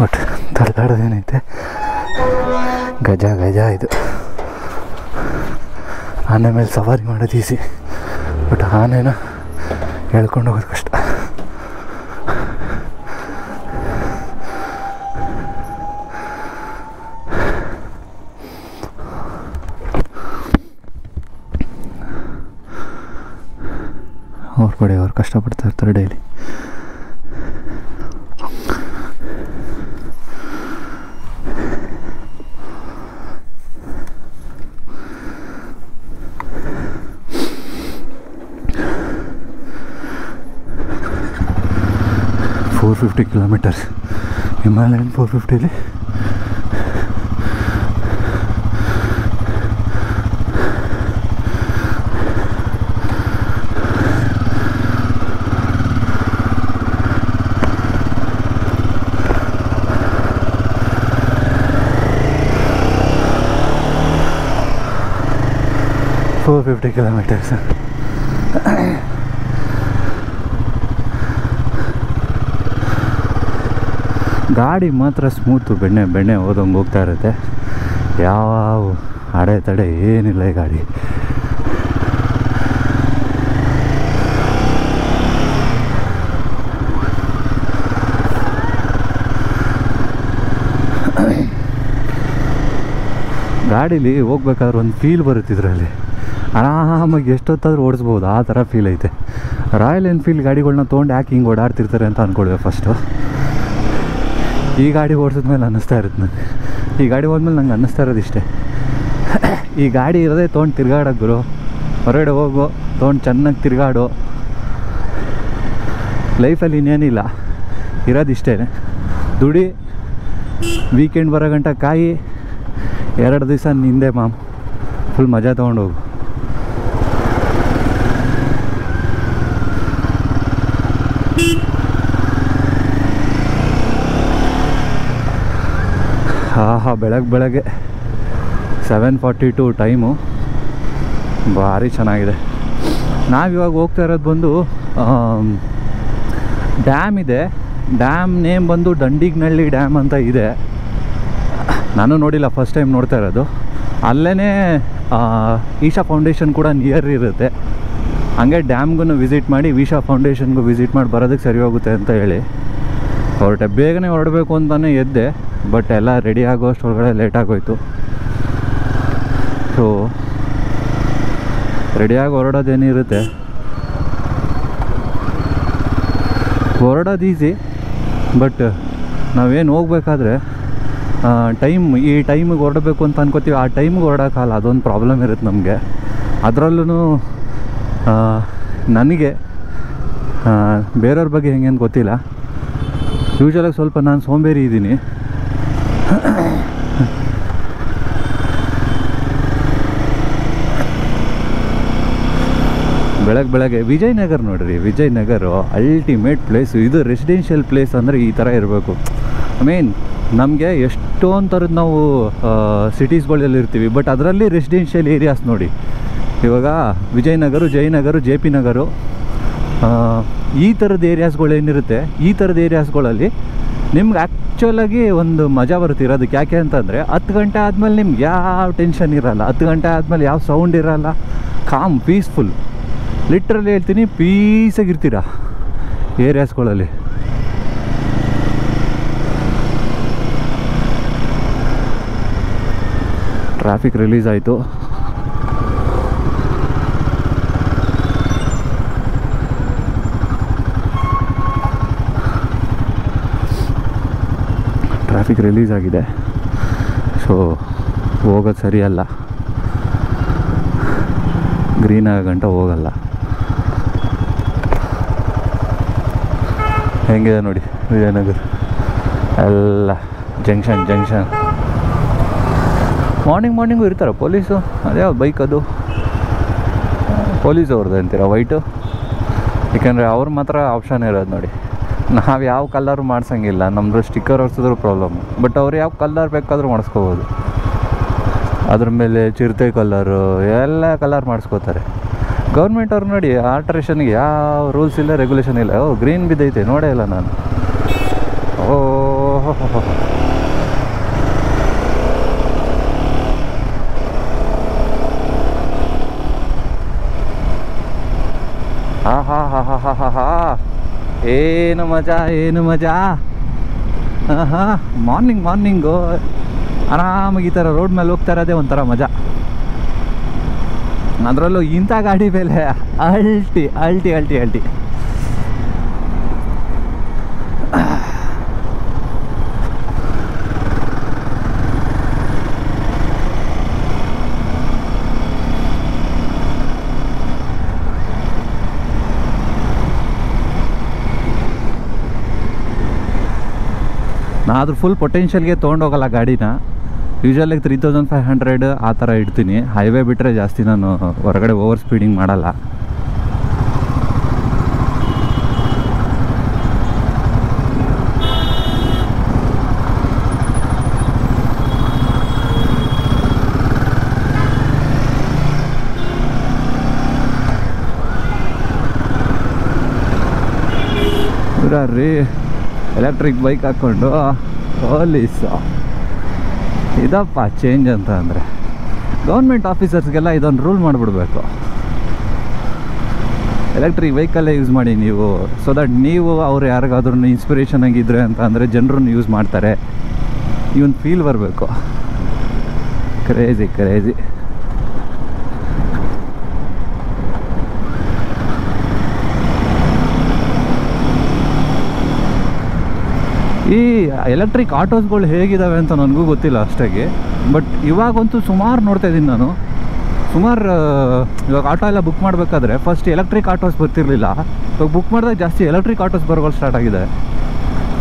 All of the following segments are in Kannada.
ಬಟ್ ತಳ್ಳಾಡೋದೇನೈತೆ ಗಜ ಗಜ ಇದು. ಆನೆ ಮೇಲೆ ಸವಾರಿ ಮಾಡೋದು ಈಸಿ, ಬಟ್ ಆನೆನ ಹೇಳ್ಕೊಂಡು ಹೋಗೋದು ಕಷ್ಟ. ಅವ್ರ ಕಡೆ ಅವ್ರು ಕಷ್ಟಪಡ್ತಾ ಇರ್ತಾರೆ ಡೈಲಿ. $450 ಕಿಲೋಮೀಟರ್ಸ್ ಹಿಮಾಲಯನ್ 450ಲಿ. $450 ಕಿಲೋಮೀಟರ್ಸ್. ಗಾಡಿ ಮಾತ್ರ ಸ್ಮೂತು, ಬೆಣ್ಣೆ ಹೋದಂಗೆ ಹೋಗ್ತಾ ಇರುತ್ತೆ. ಯಾವ ಅಡೆತಡೆ ಏನಿಲ್ಲ ಈ ಗಾಡಿ. ಗಾಡೀಲಿ ಹೋಗ್ಬೇಕಾದ್ರೆ ಒಂದು ಫೀಲ್ ಬರುತ್ತೆ, ಇದರಲ್ಲಿ ಆರಾಮಾಗಿ ಎಷ್ಟೊತ್ತಾದ್ರೂ ಓಡಿಸ್ಬೋದು, ಆ ಥರ ಫೀಲ್ ಐತೆ. ರಾಯಲ್ ಎನ್ಫೀಲ್ಡ್ ಗಾಡಿಗಳನ್ನ ತೊಗೊಂಡು ಯಾಕೆ ಹಿಂಗೆ ಓಡಾಡ್ತಿರ್ತಾರೆ ಅಂತ ಅಂದ್ಕೊಳ್ವೆ ಫಸ್ಟು. ಈ ಗಾಡಿ ಓಡಿಸಿದ್ಮೇಲೆ ಅನ್ನಿಸ್ತಾ ಇರುತ್ತೆ ನನಗೆ, ಈ ಗಾಡಿ ಹೋದ್ಮೇಲೆ ನಂಗೆ ಅನ್ನಿಸ್ತಾ ಇರೋದು ಇಷ್ಟೇ, ಈ ಗಾಡಿ ಇರೋದೇ ತೊಗೊಂಡು ತಿರ್ಗಾಡೋಕೆ ಗುರು. ಹೊರಗಡೆ ಹೋಗು, ತೊಗೊಂಡು ಚೆನ್ನಾಗಿ ತಿರ್ಗಾಡು. ಲೈಫಲ್ಲಿ ಇನ್ನೇನಿಲ್ಲ, ಇರೋದಿಷ್ಟೇ. ದುಡಿ, ವೀಕೆಂಡ್ ಬರೋ ಗಂಟ ಕಾಯಿ, 2 ದಿವಸ ನಿಂದೆ ಮಾಮ್, ಫುಲ್ ಮಜಾ ತೊಗೊಂಡೋಗು. ಬೆಳಗ್ಗೆ 7:42 ಟೈಮು, ಭಾರಿ ಚೆನ್ನಾಗಿದೆ. ನಾವಿವಾಗ ಹೋಗ್ತಾ ಇರೋದು ಬಂದು ಡ್ಯಾಮ್ ಇದೆ. ಡ್ಯಾಮ್ ನೇಮ್ ಬಂದು ದಂಡಿಗ್ನಳ್ಳಿ ಡ್ಯಾಮ್ ಅಂತ ಇದೆ. ನಾನು ನೋಡಿಲ್ಲ, ಫಸ್ಟ್ ಟೈಮ್ ನೋಡ್ತಾ ಇರೋದು. ಅಲ್ಲೇ ಈಶಾ ಫೌಂಡೇಶನ್ ಕೂಡ ನಿಯರ್ ಇರುತ್ತೆ. ಹಂಗೆ ಡ್ಯಾಮ್ಗೂ ವಿಸಿಟ್ ಮಾಡಿ ಈಶಾ ಫೌಂಡೇಶನ್ಗೂ ವಿಸಿಟ್ ಮಾಡಿ ಬರೋದಕ್ಕೆ ಸರಿ ಹೋಗುತ್ತೆ ಅಂತ ಹೇಳಿ ಹೊರಟೆ. ಬೇಗನೆ ಹೊರಡಬೇಕು ಅಂತಲೇ ಎದ್ದೆ, ಬಟ್ ಎಲ್ಲ ರೆಡಿ ಆಗೋಷ್ಟೊಳಗಡೆ ಲೇಟ್ ಆಗೋಯ್ತು. ಸೊ ರೆಡಿಯಾಗಿ ಹೊರಡೋದೇನಿರುತ್ತೆ, ಹೊರಡೋದು ಈಸಿ. ಬಟ್ ನಾವೇನು ಹೋಗ್ಬೇಕಾದ್ರೆ ಈ ಟೈಮಿಗೆ ಹೊರಡಬೇಕು ಅಂತ ಅನ್ಕೋತೀವಿ, ಆ ಟೈಮಿಗೆ ಹೊರಡೋಕ್ಕಲ್ಲ, ಅದೊಂದು ಪ್ರಾಬ್ಲಮ್ ಇರುತ್ತೆ ನಮಗೆ. ಅದರಲ್ಲೂ ನನಗೆ ಬೇರೆಯವ್ರ ಬಗ್ಗೆ ಹೆಂಗೆ ಅಂತ ಗೊತ್ತಿಲ್ಲ. ಯೂಶ್ವಲಾಗಿ ಸ್ವಲ್ಪ ನಾನು ಸೋಂಬೇರಿ ಇದ್ದೀನಿ. ಬೆಳಗ್ಗೆ ವಿಜಯನಗರ ನೋಡಿರಿ, ವಿಜಯನಗರ ಅಲ್ಟಿಮೇಟ್ ಪ್ಲೇಸು. ಇದು ರೆಸಿಡೆನ್ಷಿಯಲ್ ಪ್ಲೇಸ್ ಅಂದರೆ ಈ ಥರ ಇರಬೇಕು. ನಮಗೆ ಎಷ್ಟೊಂದು ಥರದ್ದು ನಾವು ಸಿಟೀಸ್ಗಳಲ್ಲಿ ಇರ್ತೀವಿ, ಬಟ್ ಅದರಲ್ಲಿ ರೆಸಿಡೆನ್ಷಿಯಲ್ ಏರಿಯಾಸ್ ನೋಡಿ. ಇವಾಗ ವಿಜಯನಗರ, ಜಯನಗರ, JP ನಗರ, ಈ ಥರದ ಏರಿಯಾಸ್ಗಳೇನಿರುತ್ತೆ, ಈ ಥರದ ಏರಿಯಾಸ್ಗಳಲ್ಲಿ ನಿಮ್ಗೆ ಆ್ಯಕ್ಚುಲಾಗಿ ಒಂದು ಮಜಾ ಬರುತ್ತೆ ಇರೋದಕ್ಕೆ. ಯಾಕೆ ಅಂತಂದರೆ 10 ಗಂಟೆ ಆದಮೇಲೆ ನಿಮ್ಗೆ ಯಾವ ಟೆನ್ಷನ್ ಇರೋಲ್ಲ, 10 ಗಂಟೆ ಆದಮೇಲೆ ಯಾವ ಸೌಂಡ್ ಇರೋಲ್ಲ, ಕಾಮ್, ಪೀಸ್ಫುಲ್. ಲಿಟ್ರಲಿ ಹೇಳ್ತೀನಿ, ಪೀಸಾಗಿರ್ತೀರ ಏರಿಯಾಸ್ಗಳಲ್ಲಿ. ಟ್ರಾಫಿಕ್ ರಿಲೀಸ್ ಆಯಿತು. ಟ್ರಾಫಿಕ್ ರಿಲೀಸ್ ಆಗಿದೆ. ಸೊ ಹೋಗೋದು ಸರಿಯಲ್ಲ, ಗ್ರೀನ್ ಆಗೋ ಗಂಟ ಹೋಗಲ್ಲ. ಹೆಂಗಿದೆ ನೋಡಿ ವಿಜಯನಗರ ಎಲ್ಲ ಜಂಕ್ಷನ್. ಮಾರ್ನಿಂಗು ಇರ್ತಾರೆ ಪೊಲೀಸು. ಅದ್ಯಾವ ಬೈಕ್ ಅದು, ಪೊಲೀಸ್ ಅವ್ರದ್ದು ಅಂತೀರ ವೈಟು. ಏಕೆಂದರೆ ಅವ್ರು ಮಾತ್ರ ಆಪ್ಷನ್ ಇರೋದು ನೋಡಿ. ನಾವು ಯಾವ ಕಲರು ಮಾಡ್ಸೋಂಗಿಲ್ಲ, ನಮ್ಮದು ಸ್ಟಿಕ್ಕರ್ ಹೊರ್ಸಿದ್ರು ಪ್ರಾಬ್ಲಮ್ಮು. ಬಟ್ ಅವ್ರು ಯಾವ ಕಲರ್ ಬೇಕಾದರೂ ಮಾಡಿಸ್ಕೋಬೋದು. ಅದ್ರ ಮೇಲೆ ಚಿರತೆ ಕಲರು ಎಲ್ಲ ಕಲರ್ ಮಾಡಿಸ್ಕೋತಾರೆ. ಗೌರ್ಮೆಂಟ್ ಅವ್ರು ನೋಡಿ, ಆಲ್ಟ್ರೇಷನ್ಗೆ ಯಾವ ರೂಲ್ಸ್ ಇಲ್ಲ, ರೆಗ್ಯುಲೇಷನ್ ಇಲ್ಲ. ಗ್ರೀನ್ ಬಿದ್ದೈತೆ ನೋಡೇ ಇಲ್ಲ ನಾನು. ಓಹೋ, ಹಾ ಹಾ ಹಾ ಹಾ ಹಾ ಹಾ ಹಾ, ಏನು ಮಜಾ, ಏನು ಮಜಾ. ಹಾಂ ಹಾಂ, ಮಾರ್ನಿಂಗು ಆರಾಮಾಗಿ ಈ ಥರ ರೋಡ್ ಮೇಲೆ ಹೋಗ್ತಾ ಇರೋದೇ ಒಂಥರ ಮಜಾ. ಅದರಲ್ಲೂ ಇಂಥ ಗಾಡಿ ಮೇಲೆ ಅಲ್ಟಿ ಅಲ್ಟಿ ಅಲ್ಟಿ ಅಲ್ಟಿ. ನಾನು ಅದ್ರ ಫುಲ್ ಪೊಟೆನ್ಷಿಯಲ್ಗೆ ತೊಗೊಂಡೋಗಲ್ಲ ಗಾಡಿನ. ಯೂಶ್ವಲಾಗಿ 3500 ಆ ಥರ ಇಡ್ತೀನಿ. ಹೈವೇ ಬಿಟ್ಟರೆ ಜಾಸ್ತಿ ನಾನು ಹೊರಗಡೆ ಓವರ್ ಸ್ಪೀಡಿಂಗ್ ಮಾಡಲ್ಲ. ರೀ ಎಲೆಕ್ಟ್ರಿಕ್ ಬೈಕ್ ಹಾಕ್ಕೊಂಡು ಪೊಲೀಸು, ಇದಪ್ಪ ಚೇಂಜ್ ಅಂತ ಅಂದರೆ. ಗೌರ್ಮೆಂಟ್ ಆಫೀಸರ್ಸ್ಗೆಲ್ಲ ಇದೊಂದು ರೂಲ್ ಮಾಡಿಬಿಡ್ಬೇಕು, ಎಲೆಕ್ಟ್ರಿಕ್ ವೆಹಿಕಲ್ಲೇ ಯೂಸ್ ಮಾಡಿ ನೀವು, ಸೊ ದಟ್ ನೀವು ಅವ್ರು ಯಾರಿಗಾದ್ರೂ ಇನ್ಸ್ಪಿರೇಷನ್ ಆಗಿದ್ರೆ ಅಂತ ಅಂದರೆ ಜನರನ್ನು ಯೂಸ್ ಮಾಡ್ತಾರೆ. ಇವನ್ ಫೀಲ್ ಬರಬೇಕು. Crazy crazy. ಈ ಎಲೆಕ್ಟ್ರಿಕ್ ಆಟೋಸ್ಗಳು ಹೇಗಿದ್ದಾವೆ ಅಂತ ನನಗೂ ಗೊತ್ತಿಲ್ಲ ಅಷ್ಟಾಗಿ, ಬಟ್ ಇವಾಗಂತೂ ಸುಮಾರು ನೋಡ್ತಾ ಇದ್ದೀನಿ ನಾನು. ಇವಾಗ ಆಟೋ ಎಲ್ಲ ಬುಕ್ ಮಾಡಬೇಕಾದ್ರೆ ಫಸ್ಟ್ ಎಲೆಕ್ಟ್ರಿಕ್ ಆಟೋಸ್ ಬರ್ತಿರಲಿಲ್ಲ. ಇವಾಗ ಬುಕ್ ಮಾಡಿದಾಗ ಜಾಸ್ತಿ ಎಲೆಕ್ಟ್ರಿಕ್ ಆಟೋಸ್ ಬರೋಗಳು ಸ್ಟಾರ್ಟ್ ಆಗಿದೆ.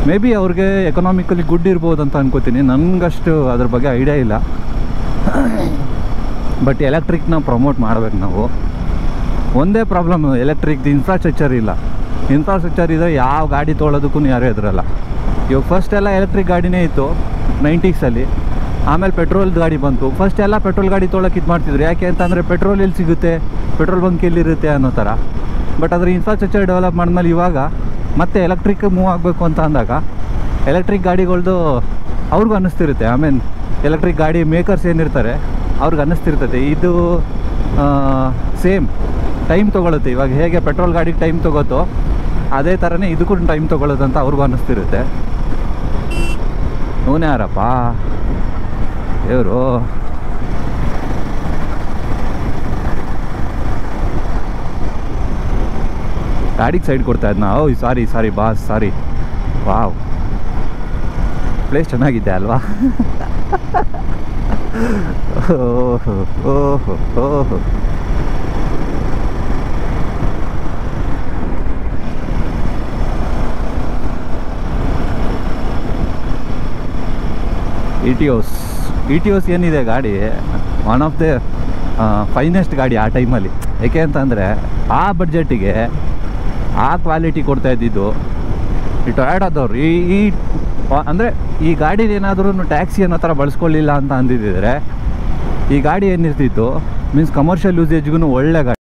ಮೇ ಬಿ ಅವ್ರಿಗೆ ಎಕನಾಮಿಕಲಿ ಗುಡ್ ಇರ್ಬೋದು ಅಂತ ಅನ್ಕೋತೀನಿ. ನನಗಷ್ಟು ಅದ್ರ ಬಗ್ಗೆ ಐಡಿಯಾ ಇಲ್ಲ. ಬಟ್ ಎಲೆಕ್ಟ್ರಿಕ್ನ ಪ್ರಮೋಟ್ ಮಾಡಬೇಕು ನಾವು. ಒಂದೇ ಪ್ರಾಬ್ಲಮ್, ಎಲೆಕ್ಟ್ರಿಕ್ದು ಇನ್ಫ್ರಾಸ್ಟ್ರಕ್ಚರ್ ಇಲ್ಲ. ಇನ್ಫ್ರಾಸ್ಟ್ರಕ್ಚರ್ ಇದ್ದರೆ ಯಾವ ಗಾಡಿ ತೊಗೊಳೋದಕ್ಕೂ ಯಾರೂ ಎದುರಲ್ಲ. ಇವಾಗ ಫಸ್ಟ್ ಎಲ್ಲ ಎಲೆಕ್ಟ್ರಿಕ್ ಗಾಡಿನೇ ಇತ್ತು 90s. ಆಮೇಲೆ ಪೆಟ್ರೋಲ್ದು ಗಾಡಿ ಬಂತು. ಫಸ್ಟ್ ಎಲ್ಲ ಪೆಟ್ರೋಲ್ ಗಾಡಿ ತೊಗೊಳಕ್ಕೆ ಇದು ಮಾಡ್ತಿದ್ರು. ಯಾಕೆ ಅಂತಂದರೆ ಪೆಟ್ರೋಲ್ ಎಲ್ಲಿ ಸಿಗುತ್ತೆ, ಪೆಟ್ರೋಲ್ ಬಂಕ್ ಎಲ್ಲಿರುತ್ತೆ ಅನ್ನೋ ಥರ. ಬಟ್ ಅದ್ರ ಇನ್ಫ್ರಾಸ್ಟ್ರಕ್ಚರ್ ಡೆವಲಪ್ ಮಾಡಿದ್ಮೇಲೆ ಇವಾಗ ಮತ್ತೆ ಎಲೆಕ್ಟ್ರಿಕ್ ಮೂವ್ ಆಗಬೇಕು ಅಂತ ಅಂದಾಗ ಎಲೆಕ್ಟ್ರಿಕ್ ಗಾಡಿಗಳ್ದು ಅವ್ರಿಗೂ ಅನ್ನಿಸ್ತಿರುತ್ತೆ. ಆಮೇಲೆ ಎಲೆಕ್ಟ್ರಿಕ್ ಗಾಡಿ ಮೇಕರ್ಸ್ ಏನಿರ್ತಾರೆ ಅವ್ರಿಗೆ ಅನ್ನಿಸ್ತಿರ್ತದೆ ಇದು ಸೇಮ್ ಟೈಮ್ ತೊಗೊಳುತ್ತೆ. ಇವಾಗ ಹೇಗೆ ಪೆಟ್ರೋಲ್ ಗಾಡಿಗೆ ಟೈಮ್ ತೊಗೋತೋ ಅದೇ ಥರನೇ ಇದಕ್ಕೂ ಟೈಮ್ ತೊಗೊಳ್ಳೋದಂತ ಅವ್ರಿಗೂ ಅನ್ನಿಸ್ತಿರುತ್ತೆ. ಅವನೇ ಯಾರಪ್ಪ ದೇವರು. ಗಾಡಿಗೆ ಸೈಡ್ ಕೊಡ್ತಾ ಇದ್ನ. ಓಯ್ ಸಾರಿ ಬಾಸ್, ಸಾರಿ. ವಾವ್, ಪ್ಲೇಸ್ ಚೆನ್ನಾಗಿದೆ ಅಲ್ವಾ? ಓಹೋ ಓಹೋ ಓಹೋ. ಇಟಿಯೋಸ್ ಏನಿದೆ ಗಾಡಿ, ಒನ್ ಆಫ್ ದ ಫೈನೆಸ್ಟ್ ಗಾಡಿ ಆ ಟೈಮಲ್ಲಿ. ಏಕೆ ಅಂತಂದರೆ ಆ ಬಡ್ಜೆಟಿಗೆ ಆ ಕ್ವಾಲಿಟಿ ಕೊಡ್ತಾ ಇದ್ದಿದ್ದು ಈ ಟೊಯೋಟಾದವ್ರು. ಈ ಅಂದರೆ ಈ ಗಾಡಿಲಿ ಏನಾದ್ರೂ ಟ್ಯಾಕ್ಸಿ ಅನ್ನೋ ಥರ ಬಳಸ್ಕೊಳ್ಳಿಲ್ಲ ಅಂತ ಅಂದಿದ್ದರೆ ಈ ಗಾಡಿ ಏನಿರ್ತಿತ್ತು ಮೀನ್ಸ್ ಕಮರ್ಷಿಯಲ್ ಯೂಸೇಜ್ಗೂ ಒಳ್ಳೆ ಗಾಡಿ.